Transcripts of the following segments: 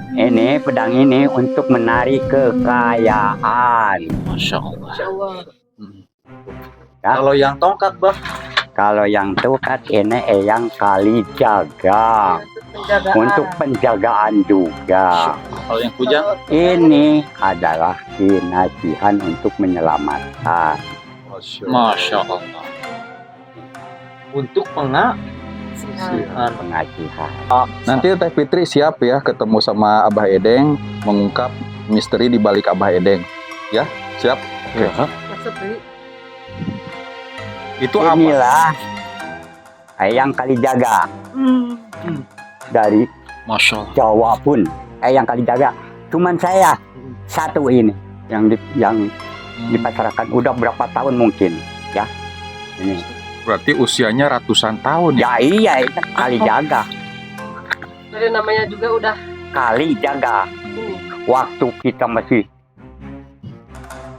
Ini pedang ini untuk menarik kekayaan. Masya Allah. Masya Allah. Ya. Kalau yang tongkat, bah? Kalau yang tongkat ini yang Kalijaga. Penjagaan. Untuk penjagaan juga. Kalau yang kujang? Ini adalah kinasihan untuk menyelamatkan. Masya Allah. Untuk Sihat. Pengasihan. Nanti Teh Fitri siap ya ketemu sama Abah Edeng mengungkap misteri di balik Abah Edeng. Ya, siap? Oke. Maksud Pri? Itu apa? Inilah yang Kalijaga. Dari Masya Allah. Jawa pun yang Kalijaga. Cuman saya satu ini yang dipasarkan udah berapa tahun mungkin ya. Ini. Berarti usianya ratusan tahun ya? Ya iya itu Kalijaga. Dari namanya juga udah Kalijaga. ini. Waktu kita masih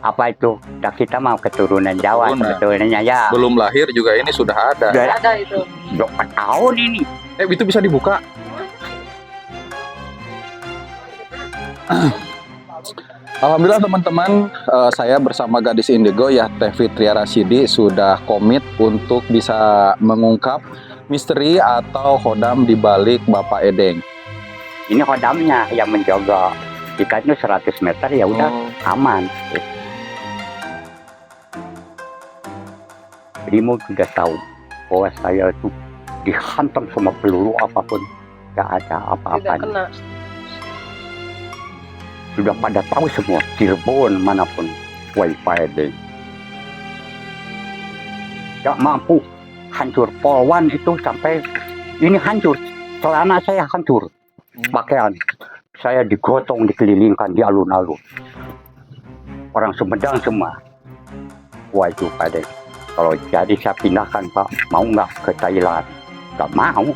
apa itu? Dah kita mau keturunan Jawa Keturunan. sebetulnya ya. Belum lahir juga ini sudah ada. Udah Ada itu. 2 tahun ini. Itu bisa dibuka? Alhamdulillah teman-teman, saya bersama Gadis Indigo ya Teh Fitria Rasidi sudah komit untuk bisa mengungkap misteri atau hodam di balik Bapak Edeng. Ini hodamnya yang menjaga. Ikatnya 100 meter ya udah aman. Brimo sudah tahu bahwa saya itu dihantam sama peluru apapun, gak ada Tidak apa-apanya. kena. Sudah pada tahu semua, Cirebon manapun, wifi deh. Gak mampu, hancur polwan itu sampai ini hancur, celana saya hancur, pakaian saya digotong, dikelilingkan di alun-alun. Orang Sumedang semua, wah itu pada. Kalau jadi saya pindahkan Pak, mau nggak ke Thailand? Nggak mau.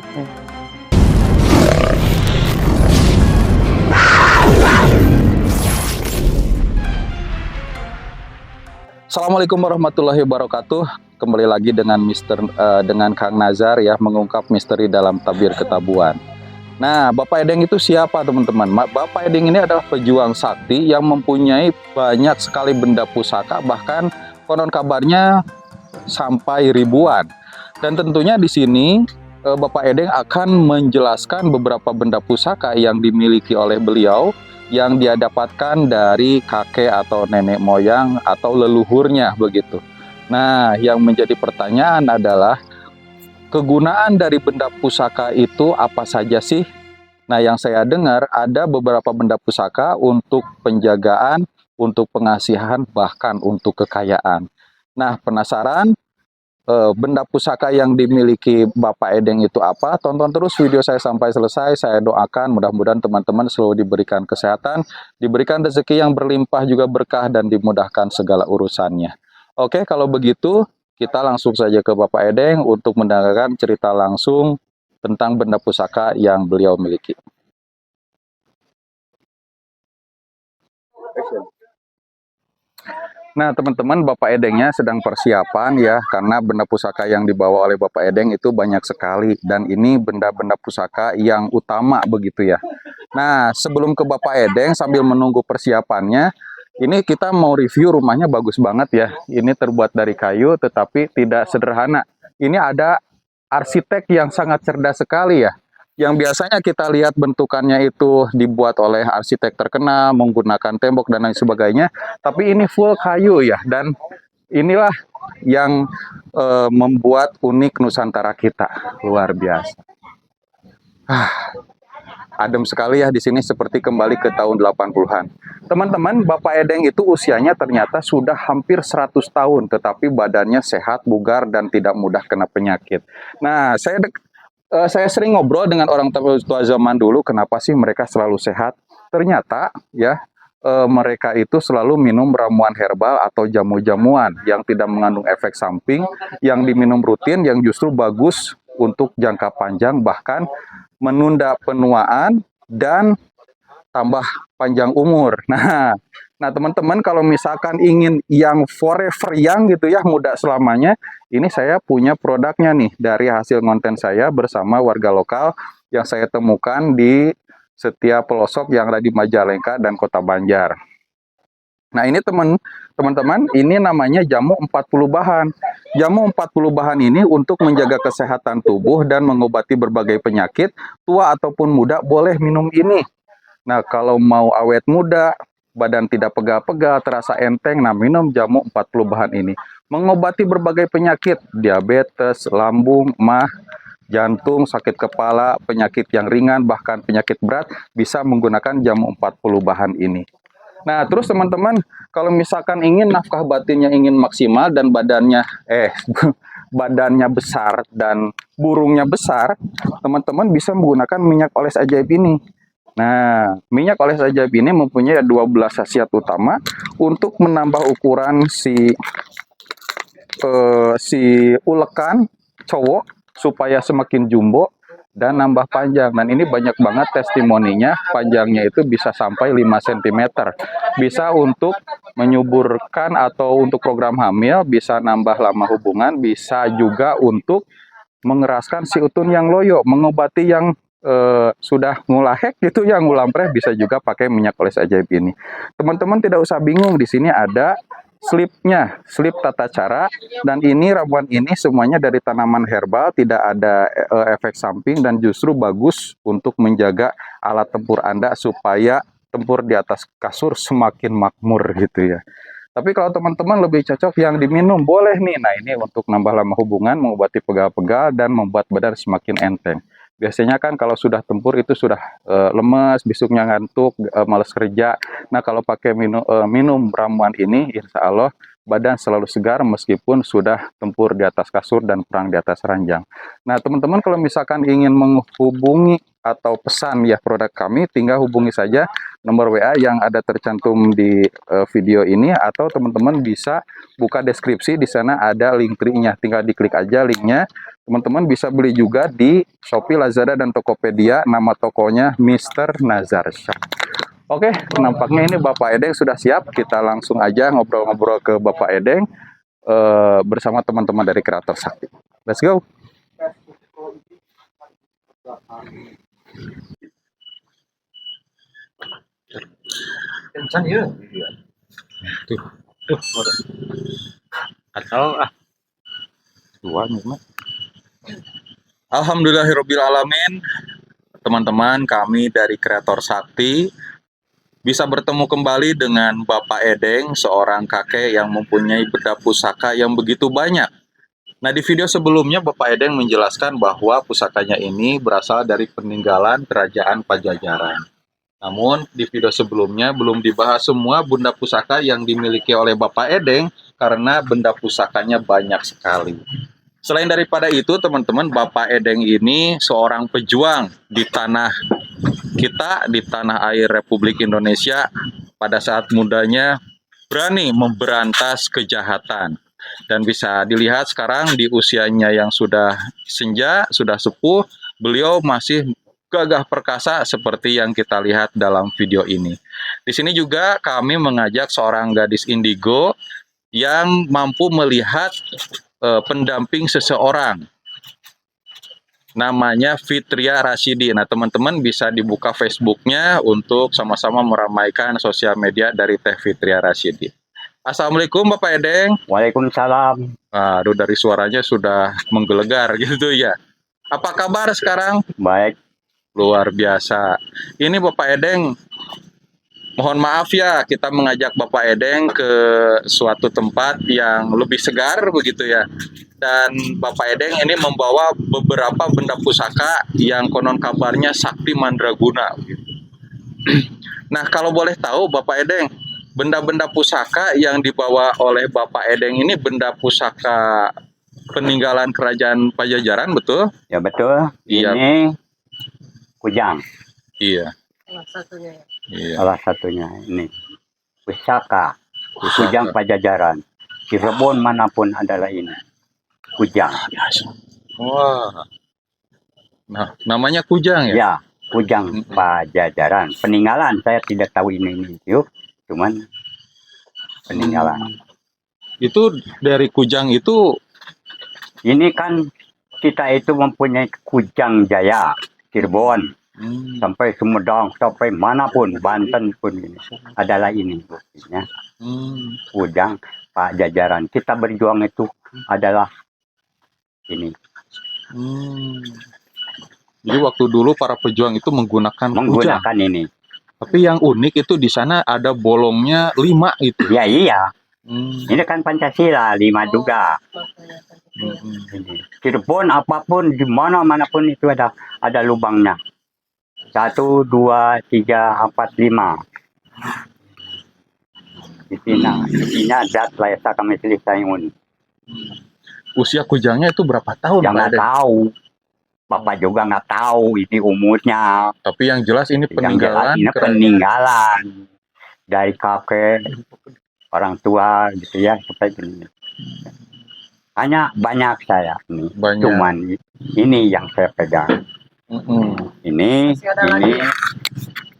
Assalamualaikum warahmatullahi wabarakatuh. Kembali lagi dengan dengan Kang Nazar ya mengungkap misteri dalam tabir ketabuhan. Nah, Bapak Edeng itu siapa teman-teman? Bapak Edeng ini adalah pejuang sakti yang mempunyai banyak sekali benda pusaka, bahkan konon kabarnya sampai ribuan. Dan tentunya di sini Bapak Edeng akan menjelaskan beberapa benda pusaka yang dimiliki oleh beliau yang dia dapatkan dari kakek atau nenek moyang atau leluhurnya begitu. Nah, yang menjadi pertanyaan adalah kegunaan dari benda pusaka itu apa saja sih? Nah, yang saya dengar ada beberapa benda pusaka untuk penjagaan, untuk pengasihan, bahkan untuk kekayaan. Nah, penasaran benda pusaka yang dimiliki Bapak Edeng itu apa? Tonton terus video saya sampai selesai. Saya doakan mudah-mudahan teman-teman selalu diberikan kesehatan, diberikan rezeki yang berlimpah juga berkah dan dimudahkan segala urusannya. Oke, kalau begitu kita langsung saja ke Bapak Edeng untuk mendengarkan cerita langsung tentang benda pusaka yang beliau miliki. Nah teman-teman, Bapak Edengnya sedang persiapan ya, karena benda pusaka yang dibawa oleh Bapak Edeng itu banyak sekali, dan ini benda-benda pusaka yang utama begitu ya. Nah sebelum ke Bapak Edeng sambil menunggu persiapannya, ini kita mau review rumahnya bagus banget ya. Ini terbuat dari kayu tetapi tidak sederhana. Ini ada arsitek yang sangat cerdas sekali ya. Yang biasanya kita lihat bentukannya itu dibuat oleh arsitek terkenal, menggunakan tembok dan lain sebagainya. Tapi ini full kayu ya, dan inilah yang membuat unik Nusantara kita. Luar biasa. Adem sekali ya di sini, seperti kembali ke tahun 80-an. Teman-teman, Bapak Edeng itu usianya ternyata sudah hampir 100 tahun, tetapi badannya sehat, bugar, dan tidak mudah kena penyakit. Nah, saya sering ngobrol dengan orang tua zaman dulu, kenapa sih mereka selalu sehat? Ternyata ya mereka itu selalu minum ramuan herbal atau jamu-jamuan yang tidak mengandung efek samping, yang diminum rutin, yang justru bagus untuk jangka panjang, bahkan menunda penuaan dan tambah panjang umur. Nah teman-teman, kalau misalkan ingin yang forever young gitu ya, muda selamanya, ini saya punya produknya nih dari hasil konten saya bersama warga lokal yang saya temukan di setiap pelosok yang ada di Majalengka dan Kota Banjar. Nah, ini teman-teman, ini namanya jamu 40 bahan. Jamu 40 bahan ini untuk menjaga kesehatan tubuh dan mengobati berbagai penyakit. Tua ataupun muda boleh minum ini. Nah, kalau mau awet muda, badan tidak pegal-pegal, terasa enteng, nah minum jamu 40 bahan ini. Mengobati berbagai penyakit, diabetes, lambung, mah, jantung, sakit kepala, penyakit yang ringan, bahkan penyakit berat, bisa menggunakan jamu 40 bahan ini. Nah, terus teman-teman, kalau misalkan ingin nafkah batinnya ingin maksimal dan badannya besar dan burungnya besar, teman-teman bisa menggunakan minyak oles ajaib ini. Nah, minyak oles ajaib ini mempunyai 12 khasiat utama untuk menambah ukuran si ulekan cowok supaya semakin jumbo dan nambah panjang. Dan ini banyak banget testimoninya, panjangnya itu bisa sampai 5 cm. Bisa untuk menyuburkan atau untuk program hamil, bisa nambah lama hubungan, bisa juga untuk mengeraskan si utun yang loyo, mengobati yang sudah ngulahek gitu ya, ngulampreh, bisa juga pakai minyak oles ajaib ini. Teman-teman tidak usah bingung, di sini ada slipnya, slip tata cara, dan ini ramuan ini semuanya dari tanaman herbal, tidak ada efek samping dan justru bagus untuk menjaga alat tempur Anda supaya tempur di atas kasur semakin makmur gitu ya. Tapi kalau teman-teman lebih cocok yang diminum, boleh nih. Nah, ini untuk nambah lama hubungan, mengobati pegal-pegal dan membuat badan semakin enteng. Biasanya kan kalau sudah tempur itu sudah lemes, besoknya ngantuk, malas kerja. Nah, kalau pakai minum ramuan ini, insya Allah badan selalu segar meskipun sudah tempur di atas kasur dan perang di atas ranjang. Nah, teman-teman kalau misalkan ingin menghubungi atau pesan ya produk kami, tinggal hubungi saja nomor WA yang ada tercantum di video ini, atau teman-teman bisa buka deskripsi, di sana ada link tree-nya, tinggal diklik aja linknya. Teman-teman bisa beli juga di Shopee, Lazada, dan Tokopedia. Nama tokonya Mr. Nazar Shop. Oke, nampaknya ini Bapak Edeng sudah siap. Kita langsung aja ngobrol-ngobrol ke Bapak Edeng bersama teman-teman dari Kreator Sakti. Let's go. Kencan ya. Tuh. Atau Dua nih, Alhamdulillahirrabbilalamin. Teman-teman kami dari Kreator Sakti bisa bertemu kembali dengan Bapak Edeng, seorang kakek yang mempunyai benda pusaka yang begitu banyak. Nah, di video sebelumnya Bapak Edeng menjelaskan bahwa pusakanya ini berasal dari peninggalan Kerajaan Pajajaran. Namun di video sebelumnya belum dibahas semua benda pusaka yang dimiliki oleh Bapak Edeng karena benda pusakanya banyak sekali. Selain daripada itu, teman-teman, Bapak Edeng ini seorang pejuang di tanah kita, di tanah air Republik Indonesia. Pada saat mudanya berani memberantas kejahatan. Dan bisa dilihat sekarang di usianya yang sudah senja, sudah sepuh, beliau masih gagah perkasa seperti yang kita lihat dalam video ini. Di sini juga kami mengajak seorang gadis indigo yang mampu melihat pendamping seseorang, namanya Fitria Rashidi. Nah, teman-teman bisa dibuka Facebooknya untuk sama-sama meramaikan sosial media dari Teh Fitria Rashidi. Assalamualaikum Bapak Edeng. Waalaikumsalam. Aduh, dari suaranya sudah menggelegar gitu ya. Apa kabar sekarang? Baik. Luar biasa. Ini Bapak Edeng, mohon maaf ya, kita mengajak Bapak Edeng ke suatu tempat yang lebih segar begitu ya. Dan Bapak Edeng ini membawa beberapa benda pusaka yang konon kabarnya sakti mandraguna. Nah, kalau boleh tahu Bapak Edeng, benda-benda pusaka yang dibawa oleh Bapak Edeng ini benda pusaka peninggalan Kerajaan Pajajaran, betul? Ya betul. Iya. Ini kujang. Iya. Salah satunya ya. Iya. Salah satunya ini. Pusaka. Kujang Pajajaran. Cirebon manapun adalah ini. Kujang. Wah. Nah, namanya kujang ya? Ya, kujang Pajajaran. Peninggalan, saya tidak tahu ini yuk. Cuman peninggalan. Itu dari kujang itu, Ini kan kita itu mempunyai Kujang Jaya, Cirebon. sampai Sumedang, sampai manapun, Banten pun ini adalah ini buktinya. Kujang Pak Jajaran kita berjuang itu adalah ini. Jadi waktu dulu para pejuang itu menggunakan kujang. Menggunakan ini. Tapi yang unik itu di sana ada bolongnya 5 itu. Ya iya. Ini kan Pancasila 5 juga. Makanya. Cirebon apapun di mana manapun itu ada lubangnya. 1, 2, 3, 4, 5. Di sini dat layak kami selesai. Usia kujangnya itu berapa tahun? Yang nggak tahu. Bapak juga nggak tahu ini umurnya. Tapi yang jelas ini Yang jelas peninggalan. ini peninggalan dari kakek orang tua gitu ya seperti ini. Hanya banyak saya nih. Banyak. Cuman ini yang saya pegang. Ini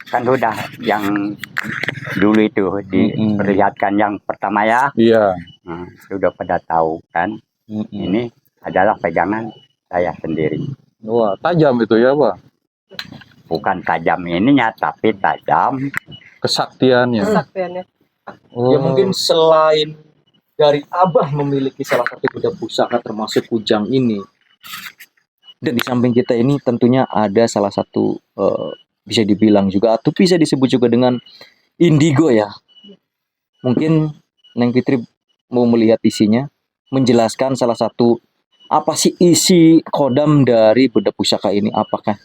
kan udah yang dulu itu diperlihatkan yang pertama ya. Iya. Nah, sudah pada tahu kan. Ini adalah pegangan saya sendiri. Wah, tajam itu ya, Pak? Bukan tajam ininya, tapi tajam Kesaktiannya. Kesaktiannya. Ya mungkin selain dari Abah memiliki salah satu benda pusaka termasuk kujang ini, dan di samping kita ini tentunya ada salah satu bisa dibilang juga atau bisa disebut juga dengan indigo ya. Mungkin Neng Fitri mau melihat isinya, menjelaskan salah satu apa sih isi kodam dari benda pusaka ini, apakah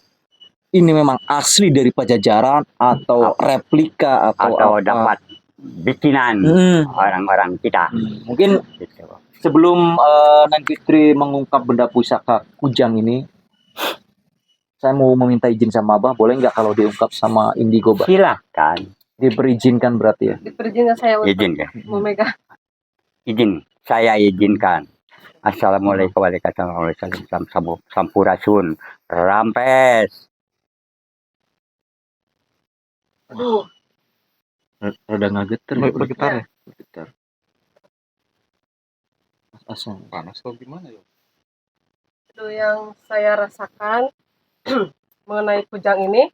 ini memang asli dari Pajajaran atau replika atau apa? dapat bikinan orang-orang kita. Mungkin Gitu. sebelum Neng Fitri mengungkap benda pusaka kujang ini, saya mau meminta izin sama Abah, boleh nggak kalau diungkap sama Indigo, Bah? Silahkan. Diperizinkan berarti ya? Diperizinkan saya untuk Izin ya. memegang. Izin. Saya izinkan. Assalamualaikum warahmatullahi wabarakatuh. Sampurasun. Rampes. Aduh, Rada ngageter. Bergetar ya? Bergetar. Asal. Panas atau gimana ya? itu yang saya rasakan mengenai kujang ini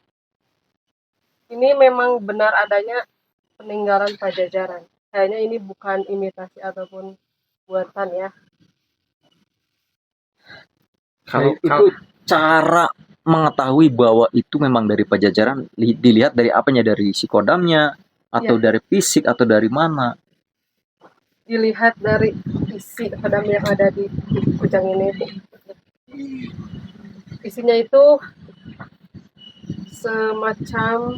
memang benar adanya peninggalan Pajajaran. Kayaknya ini bukan imitasi ataupun buatan ya. Kalau itu cara mengetahui bahwa itu memang dari Pajajaran, dilihat dari apanya, dari si kodamnya atau dari fisik atau dari mana? Dilihat dari isi kodam yang ada di kujang ini. Isinya itu semacam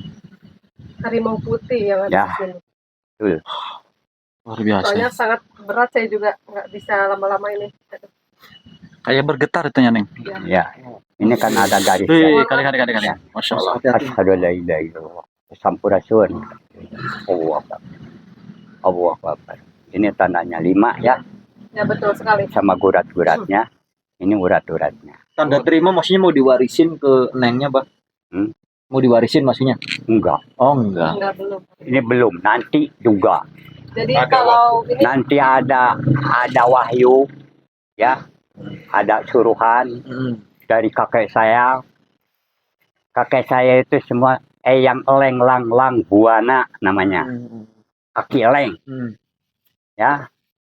harimau putih yang ada Ya. di sini. Luar biasa. Soalnya sangat berat, saya juga nggak bisa lama-lama ini. Kayak bergetar itu Neng. Ya. Ini kan ada garis. Kali. Masya Allah. Asyhadu an la ilaha illallah. Sampurasun. Allahu Akbar. Ini tandanya 5 ya. Ya betul sekali. Sama gurat-guratnya. Ini urat-uratnya. Tanda terima maksudnya mau diwarisin ke Nengnya, Bah? Mau diwarisin maksudnya? Enggak. Oh, enggak. Enggak, belum. Ini belum. Nanti juga. Jadi kalau ini Nanti ada wahyu ya. Ada suruhan dari kakek saya. Kakek saya itu semua yang eleng lang lang buana namanya. Aki eleng. Ya.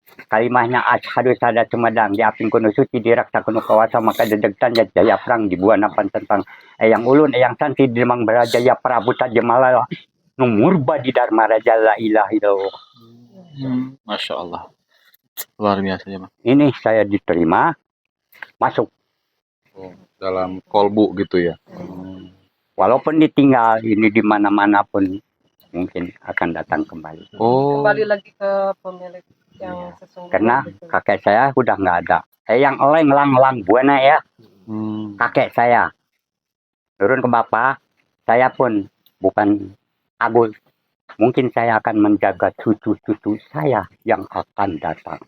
Kalimahnya asyhadu sada Sumedang di aping kuno suci diraksa kuno kawasa maka dedegtan jaya perang di buana tentang yang ulun yang santi demang berajaya Prabu Tajemalala numurba di Dharma Raja la ilaha illallah. Masya Allah. Luar biasa ya, Bang. Ini saya diterima masuk Dalam kolbu gitu ya. walaupun ditinggal ini di mana-mana pun mungkin akan datang kembali. kembali lagi ke pemilik yang sesungguhnya. Karena gitu. kakek saya udah nggak ada. Yang eleng lang lang buana ya. Kakek saya turun ke bapak, saya pun bukan Agus. Mungkin saya akan menjaga cucu-cucu saya yang akan datang.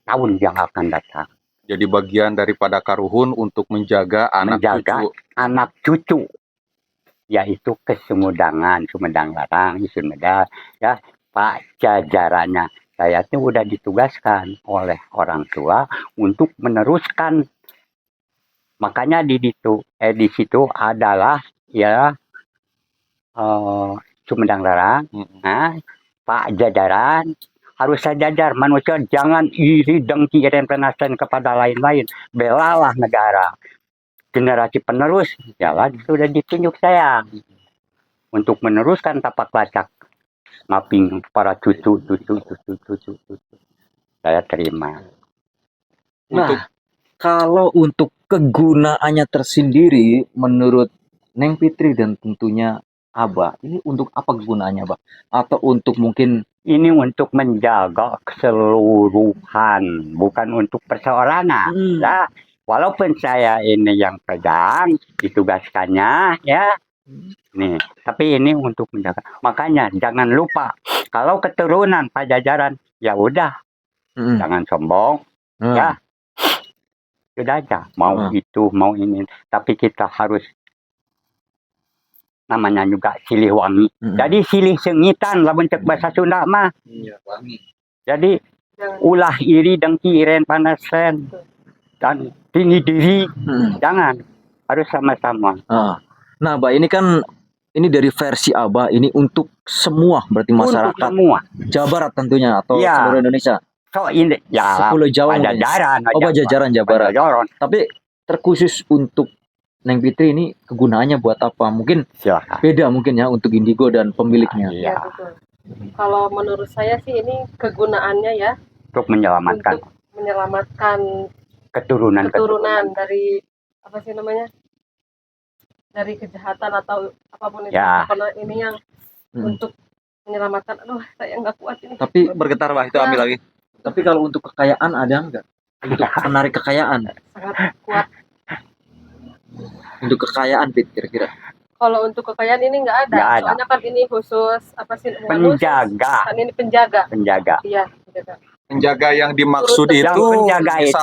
Tahun yang akan datang. Jadi bagian daripada Karuhun untuk menjaga anak Menjaga cucu. anak cucu. Yaitu kesemudangan, Sumedang Larang, Sumedang, ya Pak Jajarannya. Saya itu udah ditugaskan oleh orang tua untuk meneruskan Makanya di situ adalah ya Sumedang Larang, nah, Pak Jajaran harus sejajar. Manusia jangan iri dengki penasaran kepada lain-lain. Belalah negara. Generasi penerus jalan sudah ditunjuk saya untuk meneruskan tapak lacak mapping para cucu. Saya terima. Nah, kalau untuk kegunaannya tersendiri menurut Neng Fitri dan tentunya Abah, ini untuk apa kegunaannya, Abah? Atau untuk mungkin Ini untuk menjaga keseluruhan, bukan untuk perseorangan. Ya, walaupun saya ini yang pegang, ditugaskannya, ya. Nih, tapi ini untuk menjaga. Makanya jangan lupa, kalau keturunan Pajajaran, ya udah, jangan sombong, ya. Sudah aja, mau itu, mau ini. Tapi kita harus namanya juga silih wangi. Jadi silih sengitan lah bentuk bahasa Sunda mah. Jadi ulah iri dengki iren panasen dan tinggi diri. Jangan, harus sama-sama. Nah, Abah, ini kan ini dari versi Abah, ini untuk semua berarti masyarakat Untuk semua. Jawa Barat tentunya atau Iya. seluruh Indonesia. So ini ya Sepuluh Jawa mungkin. Pajajaran. Oh, Pajajaran Jawa Barat. Pajajaran. Tapi terkhusus untuk Neng Fitri ini kegunaannya buat apa? Mungkin Silakan. beda mungkin ya untuk indigo dan pemiliknya. Iya. Ya, betul. Kalau menurut saya sih ini kegunaannya ya Untuk menyelamatkan untuk menyelamatkan keturunan dari apa sih namanya? Dari kejahatan atau apapun itu. Ya. Karena ini yang untuk menyelamatkan. Aduh, saya nggak kuat ini. Tapi Bergetar bah itu ambil lagi. tapi kalau untuk kekayaan ada nggak? Untuk menarik kekayaan, Sangat kuat. untuk kekayaan Fit, kira-kira. Kalau untuk kekayaan ini nggak ada. Nggak ada. Soalnya kan ini khusus apa sih? Penjaga. Kan ini penjaga. penjaga. Iya, penjaga. Penjaga yang dimaksud Turut itu penjaga itu.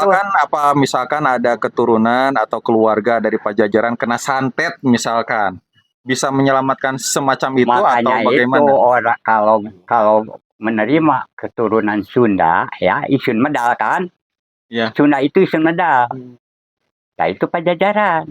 misalkan ada keturunan atau keluarga dari Pajajaran kena santet misalkan, bisa menyelamatkan semacam itu atau Makanya itu bagaimana? orang kalau menerima keturunan Sunda ya isun medal kan. Ya. Sunda itu isun medal. Nah itu Pajajaran.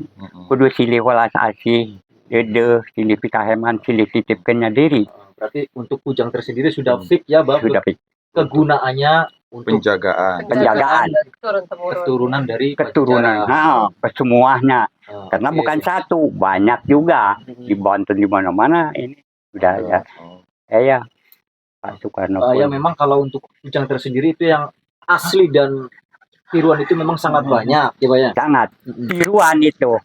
Kudu silih welas asih, ede, silih pikaheman, silih titipkannya diri. Berarti untuk Kujang tersendiri sudah fix ya, Bang. Sudah Kegunaannya untuk Penjagaan. Penjagaan. Turun-temurun. keturunan dari keturunan. Pajajaran. Kesemuanya. Ah, Karena oke. bukan satu, banyak juga di Banten di mana-mana ini sudah ya. Ya Pak Soekarno. Ya memang kalau untuk Kujang tersendiri itu yang asli dan tiruan itu memang sangat banyak, ya Pak ya. Sangat tiruan itu.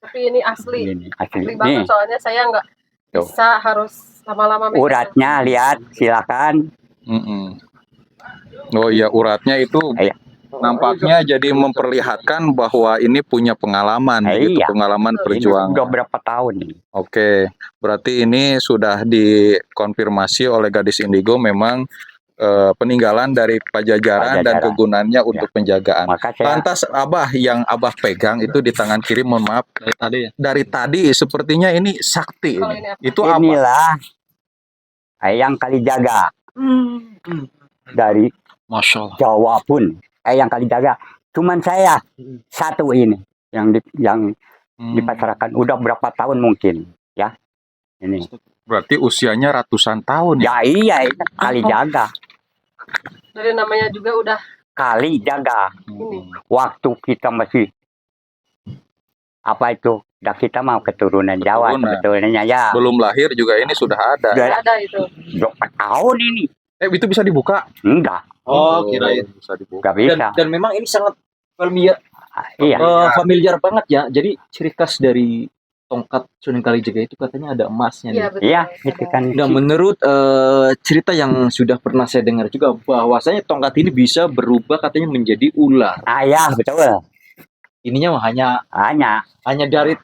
Tapi ini asli. Ini asli. Asli Nih, banget soalnya saya nggak Tuh. bisa harus lama-lama megang. uratnya lihat silakan. Oh iya, uratnya itu Iya. nampaknya jadi memperlihatkan bahwa ini punya pengalaman gitu, Iya. pengalaman Betul. Ini perjuangan. udah berapa tahun nih? Oke, berarti ini sudah dikonfirmasi oleh gadis indigo memang peninggalan dari Pajajaran dan Pajajaran. kegunaannya untuk penjagaan. Maka saya Lantas Abah yang Abah pegang itu di tangan kiri, mohon maaf, Dari tadi ya. dari tadi sepertinya ini sakti. Kalau Ini. ini apa? Itu apa? inilah yang Kalijaga dari Masya Allah. Jawa pun yang Kalijaga. Cuman saya satu ini yang dipasarkan udah berapa tahun mungkin ya ini. Berarti usianya ratusan tahun ya. Ya iya ini Kalijaga. Dari namanya juga udah Kalijaga. ini. Waktu kita masih apa itu? Dah kita mau keturunan Jawa Keturunan. sebetulnya ya. Belum lahir juga ini sudah ada. Sudah Ada itu. berapa tahun ini? Itu bisa dibuka? Enggak, Oh, kirain. Bisa dibuka. enggak bisa. Dan memang ini sangat familiar, Iya. familiar banget ya. Jadi ciri khas dari tongkat Sunan Kalijaga itu katanya ada emasnya nih. Iya betul. Iya, itu kan. Nah, menurut cerita yang sudah pernah saya dengar juga bahwasanya tongkat ini bisa berubah katanya menjadi ular. Ayah betul. Ininya mah hanya Hanya dari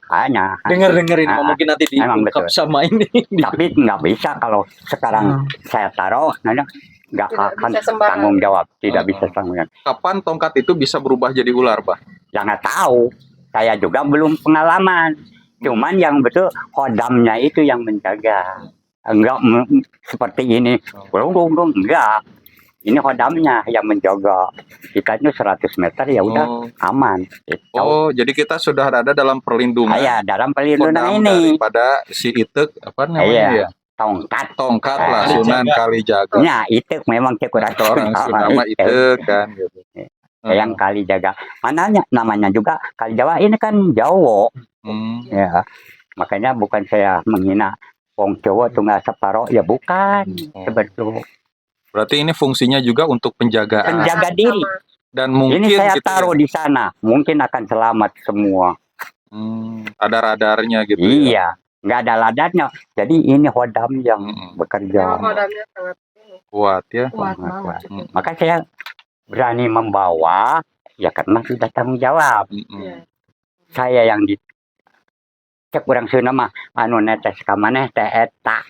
dengar-dengerin Ah, mungkin nanti emang diungkap betul. sama ini. tapi nggak bisa kalau sekarang saya taruh, nggak Tidak akan bisa sembarangan. tanggung jawab, tidak bisa tanggung jawab. Kapan tongkat itu bisa berubah jadi ular, Bah? Ya nggak tahu, saya juga belum pengalaman. Cuman yang betul hodamnya itu yang menjaga. Enggak seperti ini, enggak. Ini hodamnya yang menjaga. Kita itu 100 meter ya udah Oh. aman. Gitu. Oh, jadi kita sudah ada dalam perlindungan. Ya, dalam perlindungan Kodam ini. daripada si Itek apa namanya Iya. ya? Tongkat. Tongkat lah, Kali Sunan Kalijaga. Ya, itu memang kurang Atau orang Sunda Itek kan gitu. Yang kali jaga. Mananya namanya juga kali Jawa ini kan Jawa. Hmm. Ya. Makanya bukan saya menghina wong Jawa tunggal separoh ya bukan. Sebetulnya Berarti ini fungsinya juga untuk penjagaan penjaga diri. dan mungkin Ini saya gitu taruh ya. di sana, mungkin akan selamat semua. Ada radarnya gitu. Ya. Iya, nggak ada ladarnya. Jadi ini hodam yang bekerja. Memang hodamnya sangat Kuat ya. kuat Sangat banget. kuat. Maka saya berani membawa, ya karena sudah tanggung jawab. Iya. Saya yang di cek orang Sunda mah anu netes kamaneh teh eta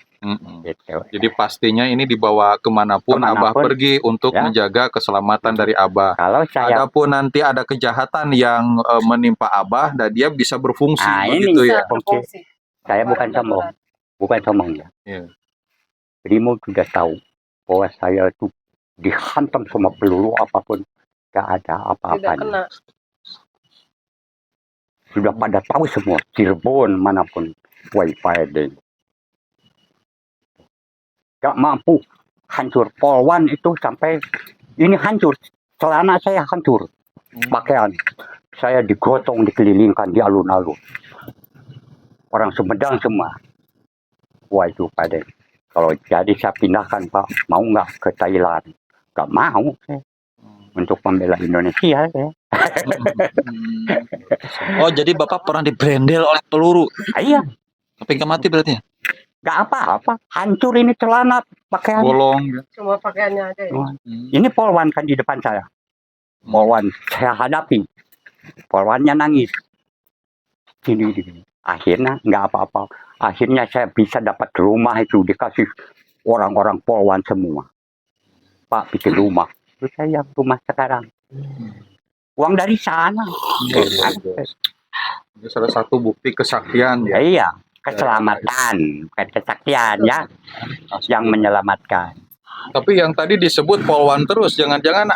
gitu. Jadi pastinya ini dibawa kemanapun Abah Kemanapun, pergi untuk ya. menjaga keselamatan dari Abah. Kalau saya Adapun nanti ada kejahatan yang menimpa Abah, dan dia bisa berfungsi Nah, ini begitu Bisa ya. berfungsi. saya bukan sombong, bukan sombong ya. Iya. Primo sudah tahu bahwa saya itu dihantam sama peluru apapun, gak ada Tidak apa-apanya. kena. Sudah pada tahu semua, Cirebon manapun, wifi deh. Gak mampu, hancur. Polwan itu sampai ini hancur, celana saya hancur, pakaian saya digotong, dikelilingkan di alun-alun. Orang Sumedang semua. Wah itu pada. Kalau jadi saya pindahkan Pak, mau nggak ke Thailand? Gak mau saya. Untuk membela Indonesia saya. Oh, jadi Bapak pernah dibrendel oleh peluru. Iya, Sampai nggak mati berarti ya? gak apa-apa. Hancur ini celana, pakaian. Bolong ya. Semua pakaiannya ada ya. Ini Polwan kan di depan saya. Polwan saya hadapi. Polwannya nangis. Gini. Akhirnya nggak apa-apa. Akhirnya saya bisa dapat rumah itu dikasih orang-orang Polwan semua. Pak bikin rumah. Itu saya rumah sekarang. Uang dari sana. Ini salah satu bukti kesaktian ya. Iya, keselamatan, bukan kesaktian ya, yang menyelamatkan. Tapi yang tadi disebut Polwan terus, jangan-jangan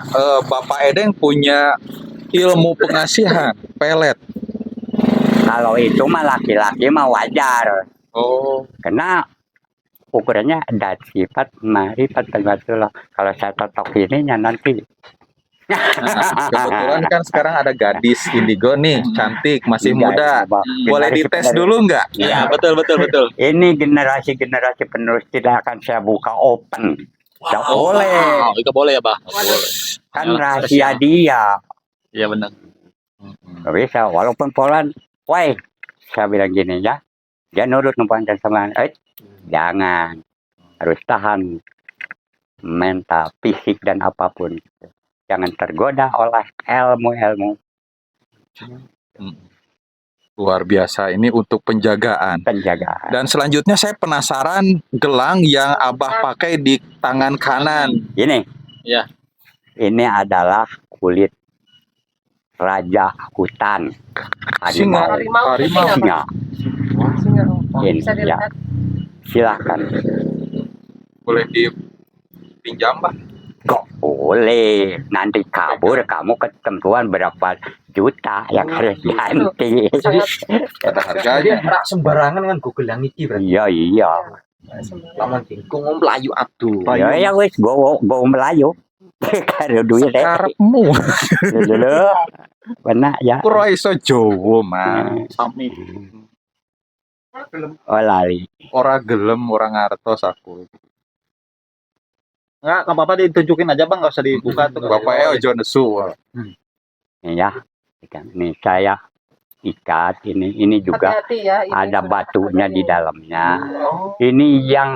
Bapak Edeng punya ilmu pengasihan, pelet. Kalau itu mah laki-laki mah wajar, Oh, karena ukurannya ada sifat marifat terbatullah. Kalau saya totok ininya nanti. nah, kebetulan kan sekarang ada gadis indigo nih, cantik, masih muda. Boleh dites dulu nggak? Iya, betul. Ini generasi penerus tidak akan saya buka open. Tidak boleh. Oh, itu boleh ya, Pak? Kan rahasia dia. Iya benar. Gak bisa, walaupun Polan, woi, saya bilang gini ya, dia nurut numpangkan sama, jangan, harus tahan mental, fisik dan apapun, jangan tergoda oleh ilmu Luar biasa, ini untuk penjagaan. penjagaan. Dan selanjutnya saya penasaran gelang yang Abah pakai di tangan kanan. Ini, Ya. ini adalah kulit raja hutan, Singa. harimau. Harimau. Singa. Singa. Ini, Bisa ya. dilihat. Silahkan. Boleh dipinjam, Pak? Kok boleh, nanti kabur kamu ketentuan berapa juta yang harus ganti. Sangat Ada harganya. Dia rak sembarangan kan Google yang iki berarti. Iya. Lamun kingkung ngom Melayu atuh. Ya wis go Melayu. Karo duit deh. Karepmu. Dulu. Benar ya. Ora iso Jawa, Mas. Sami. Oh lali. Ora gelem, ora ngartos aku. Enggak apa-apa ditunjukin aja, Bang, enggak usah dibuka tuh. Bapaknya ojo nesu. Nih ya. Nih saya ikat ini juga hati-hati ya. Ini ada sudah batunya di ini. dalamnya. Oh. Ini yang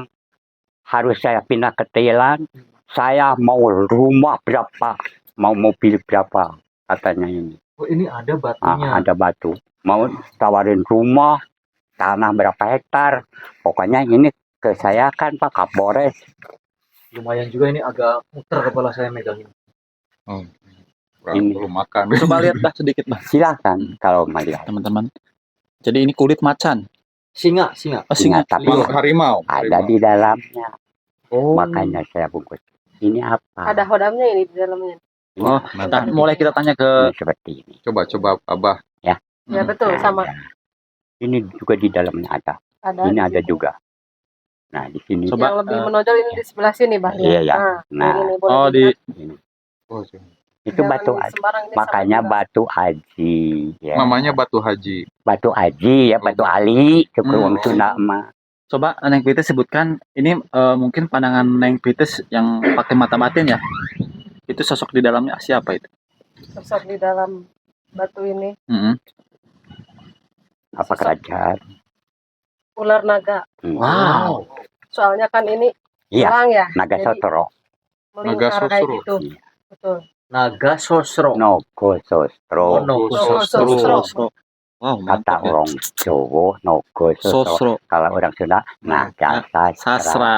harus saya pindah ke Thailand. Saya mau rumah berapa, mau mobil berapa katanya ini. Oh, ini ada batunya. Ada batu. Mau tawarin rumah, tanah berapa hektar. Pokoknya ini ke saya kan Pak Kapolres. Lumayan juga ini agak muter kepala saya megangin. Ini. Belum makan. Coba lihat dah sedikit, Bang, Silahkan kalau melihat. teman-teman. Jadi ini kulit macan. Singa. Singa, Oh, singa. tapi Harimau. ada di dalamnya. Oh. Makanya saya bungkus. ini apa? Ada hodamnya ini di dalamnya. Ini, Oh, mulai kita tanya ke ini seperti ini. Coba Abah. Ya betul, Nah, sama ya. Ini juga di dalamnya ada. ada. Ini di ada sini. juga. Nah, di sini. Coba, Yang lebih menonjol ini di sebelah sini, Bang. Iya, ya. Nah, Nah, ini boleh Oh, di dilihat. ini. Oh, Itu Jangan batu aji. sembarang ini Makanya sama juga. batu aji. Ya. namanya Batu Haji. Batu aji ya, batu ali. Cukup Hmm. wong Sunda mah. coba Neng Pitis sebutkan ini mungkin pandangan Neng Pitis yang pakai mata batin ya. Itu sosok di dalamnya siapa itu? Sosok di dalam batu ini Mm-mm. Apa kerajaan? ular naga. Wow. Soalnya kan ini Iya, tulang ya. naga jadi sotro. melingkar Naga kayak sosro. gitu. Iya. Betul. Naga Sosro. Nogo sostro. Oh, Nogo Sosro. Wow, Kata mantap ya. orang Jawa, nogo sostro. Sosro. Kalau orang Sunda, naga sastra. Sastra.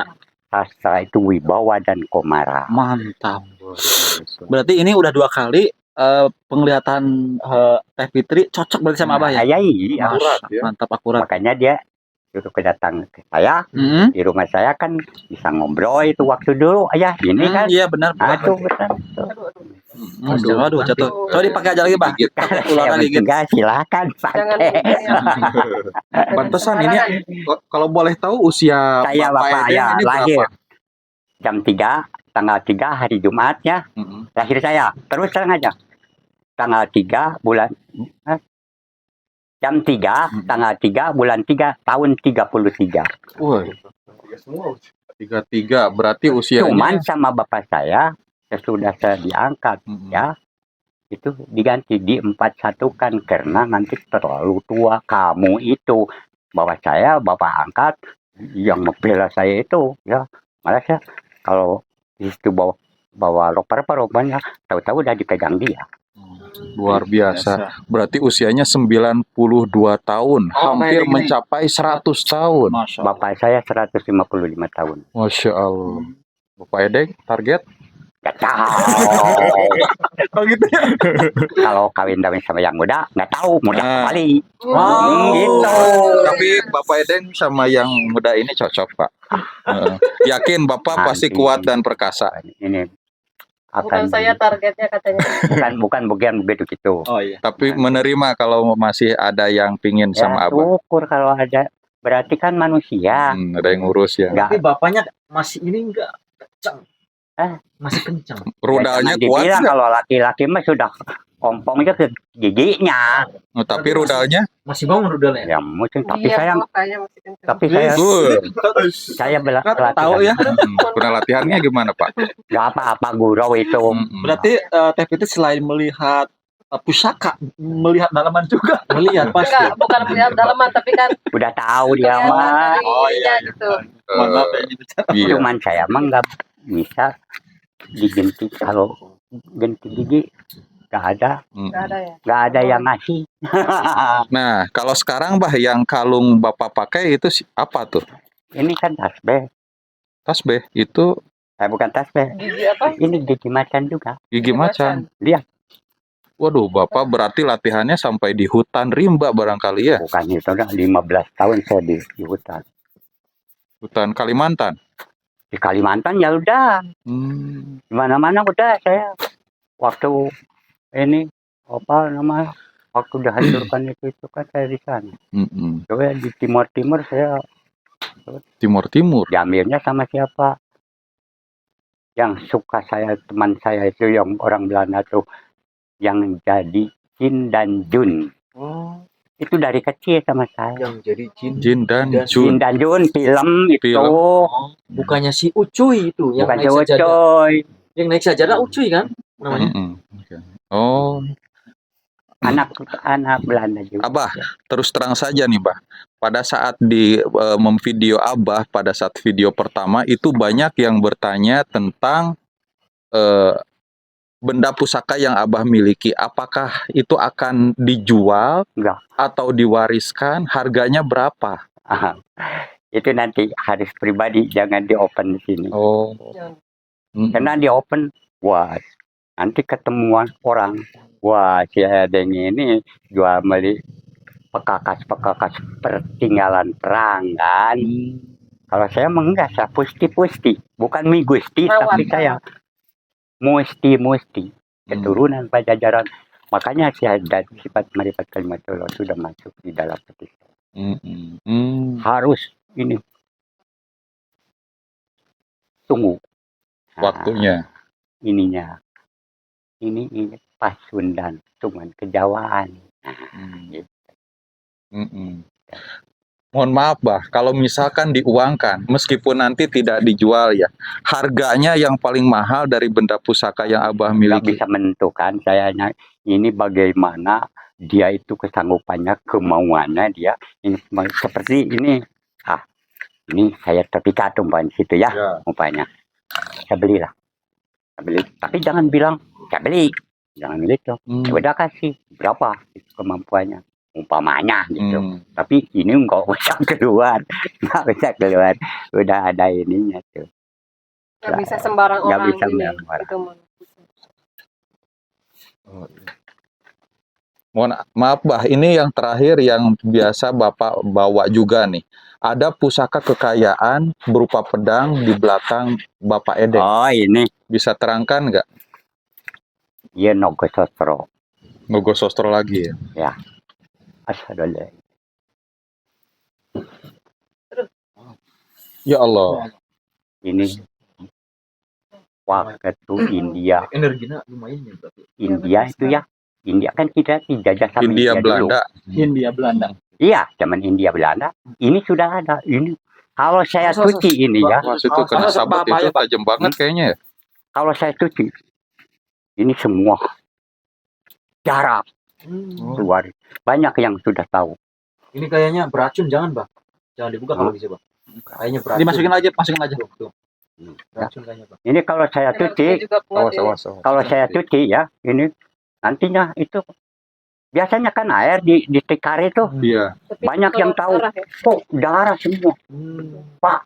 Sastra itu wibawa dan komara. Mantap. Berarti ini udah 2 kali penglihatan Teh Fitri cocok berarti sama Abah ya? Iya. Akurat, ya. Mantap, akurat. Makanya dia suruh kedatang ke saya. Mm-mm. Di rumah saya kan bisa ngobrol itu waktu dulu. Ayah, ini kan. Iya benar. Aduh, betul. Aduh, jatuh. Coba dipakai aja lagi, Bang. Takut Saya ular gigit. mencegah, silakan Jangan pakai. ini ya. Pantesan ini kalau boleh tahu usia Saya Bapak Bapak Edeng ya ini lahir berapa? jam 3, tanggal 3 hari Jumatnya. Mm-mm. Lahir saya. Terus terang aja. Tanggal 3 bulan jam 3, tanggal 3 bulan 3 tahun 33. Woi, 33 berarti usianya. Cuman sama bapak saya sesudah saya diangkat Mm-mm. ya itu diganti di 41 kan karena nanti terlalu tua kamu itu. Bapak saya bapak angkat yang membela saya itu ya malah saya kalau itu bawa roper-ropernya tahu-tahu udah dipegang dia. Luar biasa. Berarti usianya 92 tahun, hampir Edeng ini. mencapai 100 tahun. Masya Allah. Bapak saya 155 tahun. Masya Allah. Bapak Edeng target? Gak tahu. Oh gitu ya. Kalau kawin sama yang muda nggak tahu muda Ah. kali. Wow. Gitu. Tapi Bapak Edeng sama yang muda ini cocok, Pak. Yakin Bapak pasti Nanti. kuat dan perkasa. Ini Bukan akan saya targetnya katanya. bukan begitu gitu. Oh iya. Tapi menerima kalau masih ada yang pingin Ya sama Abah. syukur kalau ada berarti kan manusia. Ada yang ngurus ya. Nggak Tapi bapaknya masih ini enggak kencang. Masih kencang. Rudalnya jangan kuat dibilang nggak? kalau laki-laki mah sudah kompongnya ke giginya. Oh, tapi rudalnya? Masih bangun rudalnya. Ya mungkin tapi Iya, saya kok kayaknya masih kencang. tapi saya Tahu belakang ya. Pernah latihannya gimana, Pak? nggak apa-apa gurau itu. Berarti Teh Fitri selain melihat pusaka, melihat dalaman juga. Melihat pasti. Enggak, bukan melihat dalaman tapi kan Udah tahu dia kelihatan mah. dari Oh, iya, ininya iya. gitu. Mohon maaf ya, ini bercanda. Iya. Cuman saya mah nggak bisa digenti kalau genti gigi nggak ada Enggak ada ya. nggak ada yang ngasih. Nah, kalau sekarang Bah yang kalung Bapak pakai itu apa tuh? Ini kan tasbih. Tasbih itu Bukan tasbih. Gigi apa? Ini gigi macan juga. gigi macan. Lihat. Waduh, Bapak berarti latihannya sampai di hutan rimba barangkali ya? Bukan itu udah 15 tahun saya di hutan. Hutan Kalimantan. Di Kalimantan ya udah. Di mana-mana udah saya. Waktu ini apa namanya? Waktu dihancurkan itu kan saya di sana. Coba di Timur saya Timur Timur. diambilnya sama siapa? Yang suka saya teman saya itu yang orang Belanda tuh yang jadi Jin dan Jun. Itu dari kecil sama saya. Yang jadi jin. Jin dan Jin Jun. dan Jun film itu. Film. Bukannya si Ucuy itu yang Bukan naik sajadah. coy. Yang naik sajadah Ucuy kan namanya. Oke. Oh, Anak Belanda juga. Abah, terus terang saja nih, Bah. Pada saat di memvideo Abah pada saat video pertama itu banyak yang bertanya tentang benda pusaka yang Abah miliki. Apakah itu akan dijual Enggak. atau diwariskan? Harganya berapa? Aha. Itu nanti harus pribadi, jangan di open di sini. Oh. Karena di open, wah nanti ketemuan orang. Wah si Edeng ini jual beli pekakas pertinggalan perang kan. Kalau saya mah enggak, saya pusti, bukan mie gusti, Rawat, tapi saya musti, keturunan Pajajaran. Makanya saya dan sifat marifat kalimatullah sudah masuk di dalam hati saya. Harus ini tunggu. Nah, Waktunya. ininya, ini Pasundan, cuman kejawaan. Gitu. Mohon maaf, Bah, kalau misalkan diuangkan, meskipun nanti tidak dijual ya, harganya yang paling mahal dari benda pusaka yang Abah Nggak miliki. bisa menentukan, sayanya ini bagaimana dia itu kesanggupannya, kemauannya dia. Ini seperti ini, ini saya terpikat umpamanya situ ya, umpamanya. Saya belilah, saya beli. Tapi jangan bilang saya beli, jangan gitu. Ya udah kasih berapa kemampuannya, umpamanya gitu. Tapi ini nggak usah keluar, nggak bisa keluar. Udah ada ininya tuh. Nggak bisa sembarang Nggak orang bisa ini. sembarang orang. Itu mah. Mohon maaf, Bah, ini yang terakhir yang biasa Bapak bawa juga nih. Ada pusaka kekayaan berupa pedang di belakang Bapak Edeng. Oh ini, Bisa terangkan nggak? dia Nogosostro. Nogosostro lagi ya? Asyhadu. Ya Allah. Ini waktu India. Energinya lumayan ya berarti. India itu ya. India kan kita dijajah sama India India Belanda. dulu. Hindia Belanda. Iya, zaman India Belanda. Ini sudah ada. Ini kalau saya cuci ini ya. Wah, itu kena sabut itu tajam banget kayaknya ya. Kalau saya cuci, ini semua jarak keluar. Banyak yang sudah tahu. Ini kayaknya beracun, jangan Bang. Jangan dibuka kalau bisa Bang. Kayaknya beracun. Dimasukin aja, masukin aja. Tuh. Beracun kayaknya Bang. Ini kalau saya Energinya cuci, juga kuat ya. kalau saya cuci ya, ini nantinya itu biasanya kan air di tikar itu Iya. Tapi banyak kalau yang tahu. darah ya. Kok darah semua? Pak,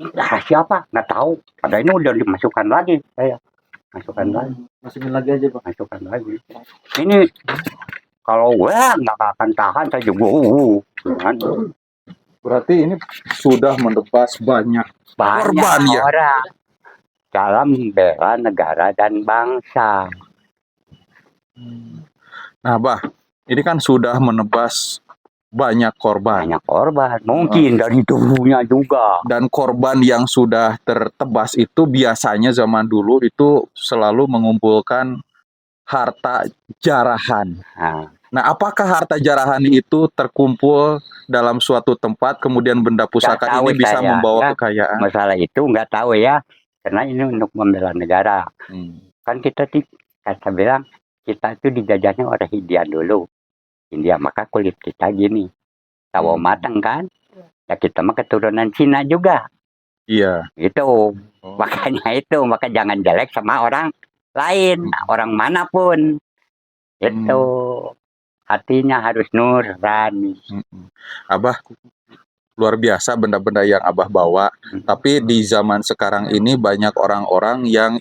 darah siapa? Nggak tahu. Pada ini udah dimasukkan lagi saya. Masukkan lagi. Masukin lagi aja Bang. Masukkan lagi. Ini kalau nggak akan tahan saya juga. Kan? Berarti ini sudah menebas banyak Banyak korban ya. orang dalam membela negara dan bangsa. Nah, Bah, ini kan sudah menebas banyak korban. Banyak korban. Mungkin dari dulunya juga. Dan korban yang sudah tertebas itu biasanya zaman dulu itu selalu mengumpulkan harta jarahan. Nah, apakah harta jarahan itu terkumpul dalam suatu tempat, kemudian benda pusaka Nggak tahu ini bisa saya, membawa ya. kekayaan? Masalah itu nggak tahu ya. Karena ini untuk membela negara. Kan kita kata bilang kita itu dijajahnya oleh India dulu. India, maka kulit kita gini. Tahu matang kan? Ya kita mah keturunan Cina juga. Iya. Itu. Makanya itu, maka jangan jelek sama orang lain, orang manapun. Itu. Hatinya harus nurani. Abah, luar biasa benda-benda yang Abah bawa. Tapi di zaman sekarang ini banyak orang-orang yang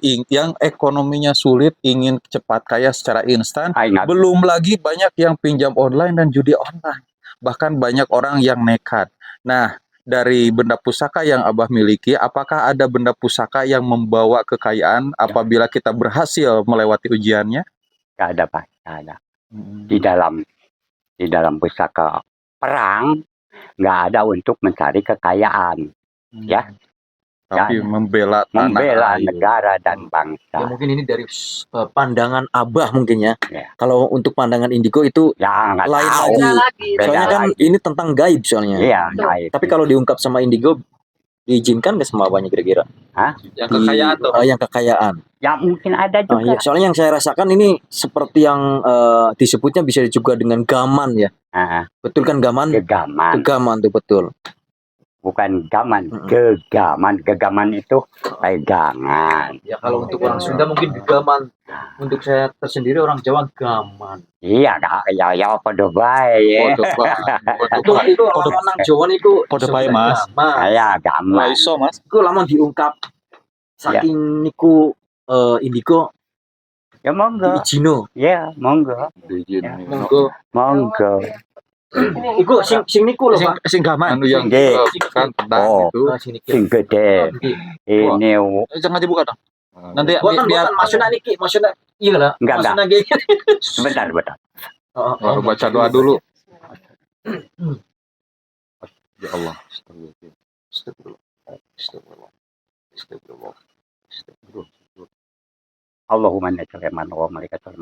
ekonominya sulit, ingin cepat kaya secara instan. Belum lagi banyak yang pinjam online dan judi online. Bahkan banyak orang yang nekat. Nah, dari benda pusaka yang Abah miliki, apakah ada benda pusaka yang membawa kekayaan apabila kita berhasil melewati ujiannya? Nggak ada, Pak. Nggak ada. Di dalam pusaka perang nggak ada untuk mencari kekayaan, ya. Tapi membela tanah air. Negara dan bangsa. Ya mungkin ini dari pandangan Abah mungkin ya. Ya. Kalau untuk pandangan Indigo itu Ya nggak lain tahu. Beda lagi. lagi. Soalnya kan ini tentang gaib soalnya. Iya, gaib. Tapi kalau diungkap sama Indigo diizinkan nggak sama bapaknya kira-kira? Yang kekayaan tuh. Yang kekayaan. Ya mungkin ada Oh, juga. iya. Soalnya yang saya rasakan ini seperti yang disebutnya bisa juga dengan gaman ya. Betul kan gaman? Gegaman. Gegaman tuh betul. Bukan gaman, gegaman. Gegaman itu pegangan. Ya kalau untuk orang Sunda mungkin gaman. Untuk saya tersendiri orang Jawa gaman. Iya, ya pada baik. Itu orang nang Jawa itu Podo bae, Mas. Ya gaman. Iso, Mas. Iku lamun diungkap saking niku Indigo Ya monggo. diijino. Ya monggo. Monggo. Monggo. Ini Iku sing niku lho, Pak. Sing gaman. Anu yang Nggih. kan pedang Oh. itu. Ah, sing niki. Sing gede. Niki. Ini Jangan dibuka dong. Nanti Bukan, biar bukan maksudnya niki, maksudnya iya lah. Enggak. Maksudnya gini. sebentar. Oh, Baru baca doa dulu. Ya Allah. Astagfirullah. Astagfirullah. Astagfirullah. Astagfirullah. Allahumma inna Sulaiman wa malaikatahu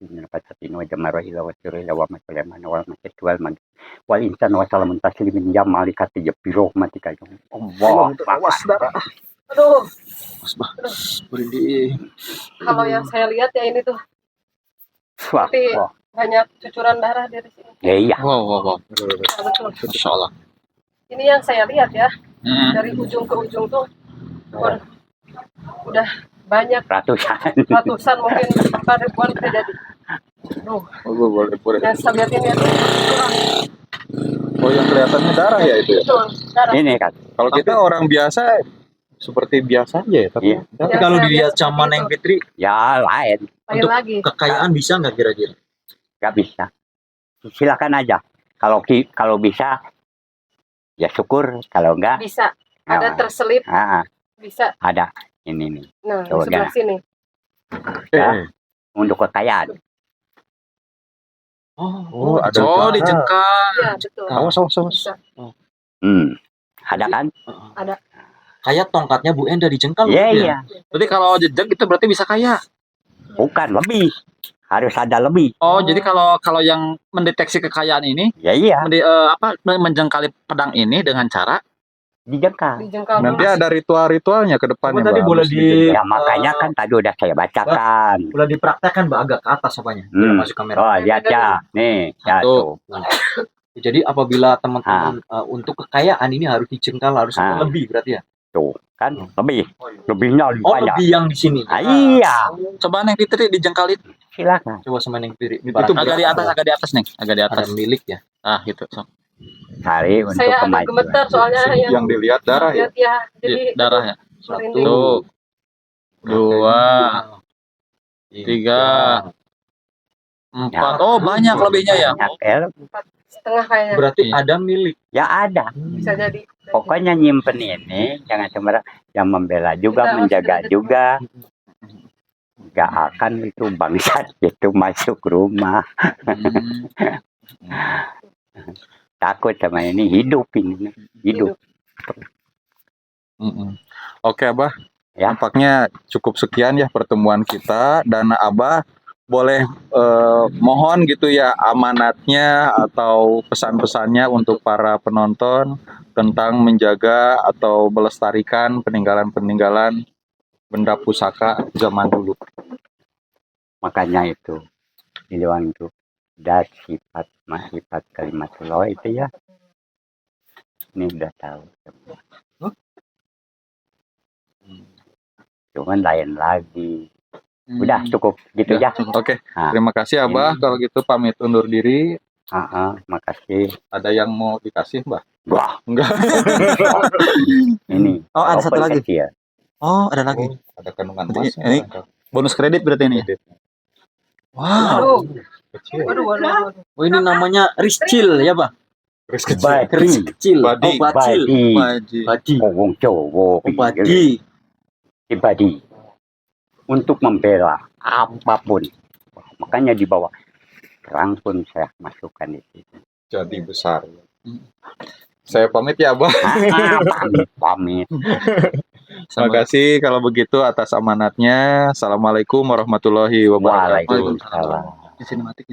min al-fasatin wa jamara ila wa sirri ila wa ma Sulaiman wa malaikatu wal man wal insan wa salamun taslimin ya malikati ya bi rahmatika ya Allah. Aduh, berhenti. kalau yang saya lihat ya ini tuh Wah, Tapi- wah. banyak cucuran darah dari sini. Ya iya. Wow. Ya, betul. Insya Allah. Ini yang saya lihat ya, Hmm. dari ujung ke ujung tuh waduh, udah banyak ratusan mungkin sampai ribuan bisa jadi. Duh, Boleh. yang saya lihat ini tuh Oh, yang kelihatannya darah ya itu ya. betul darah. Ini kan. Kalau kita orang biasa seperti biasa aja ya, tapi Iya. Tapi Ya, kalau saya dilihat lihat sama seperti Neng itu. Fitri, Ya lain. Lain untuk lagi. kekayaan bisa nggak kira-kira? Gak bisa. Silakan aja. Kalau bisa ya syukur. Kalau enggak Bisa ada terselip, bisa. ada ini nih Nah, di Coba sebelah sini. ya untuk kekayaan. Oh, ada. Oh, dijengkal. Iya, betul. Awas. Bisa. Ada kan? Kayak tongkatnya Bu Enda dijengkal. Iya gitu ya? iya. Berarti kalau jejak itu berarti bisa kaya. Bukan lebih. Harus ada lebih. Oh, jadi kalau yang mendeteksi kekayaan ini Ya iya. menjengkali pedang ini dengan cara Dijengkal. Dijengkal Nanti dulu. ada ritual-ritualnya ke depannya. Apa tadi Bang. boleh Mesti di- dijengkal. Ya makanya kan tadi udah saya bacakan. Boleh dipraktekkan Mbak agak ke atas apanya? Biar Hmm. masuk kamera. Oh lihat ya. Nih ya Satu. tuh. Jadi apabila teman-teman untuk kekayaan ini harus dijengkal, harus Ah. lebih berarti ya. Tuh kan lebih. Lebihnya lebih Oh, banyak. lebih yang di sini. Iya. coba Neng Fitri dijengkali Silakan. Coba sama Neng Fitri. Itu agak di atas Neng, agak di ada atas. milik ya. Ah, gitu. So. Cari untuk Saya agak kemajuan. gemetar soalnya yang dilihat darah ya. lihat ya. Jadi Darahnya. merinding. Tuh. Dua, tiga, empat. Oh, banyak lebihnya ya. Banyak, ya. Setengah kayaknya Berarti Iya. ada milik. Ya ada. bisa jadi. Pokoknya nyimpen ini jangan cuma yang membela juga, Kita menjaga harus juga. Gak akan itu bangsat itu masuk rumah. Takut sama ini hidup ini. Hidup. Mm-mm. Oke Abah, Ya. nampaknya cukup sekian ya pertemuan kita, dan Abah boleh mohon gitu ya amanatnya atau pesan-pesannya untuk para penonton tentang menjaga atau melestarikan peninggalan-peninggalan benda pusaka zaman dulu. Makanya itu bilang itu dat sifat mahifat kalimatullah itu ya. Ini udah tahu. Cuman lain lagi. Udah cukup gitu ya. Oke, Nah, terima kasih Abah. Ini. Kalau gitu pamit undur diri. makasih. Ada yang mau dikasih Mbah? Wah, Enggak. ini. Oh, ada satu open lagi. kecil. Oh, ada lagi. Ada kandungan Ini- emas. ini- Bonus kredit berarti ini. Waduh, Kecil. waduh. Oh, ini namanya riscil ya, Pak? Keris kecil. Badi. Keris kecil. Badi. Oh, bacil. Badi. Badi. Wong Jawa. Oh, badi. Badi. Untuk membela apapun. Makanya di bawah perang pun saya masukkan di situ. Jadi besar. Saya pamit ya Abah. Pamit. Terima kasih kalau begitu atas amanatnya. Assalamualaikum warahmatullahi wabarakatuh. Waalaikumsalam. Di sinematik.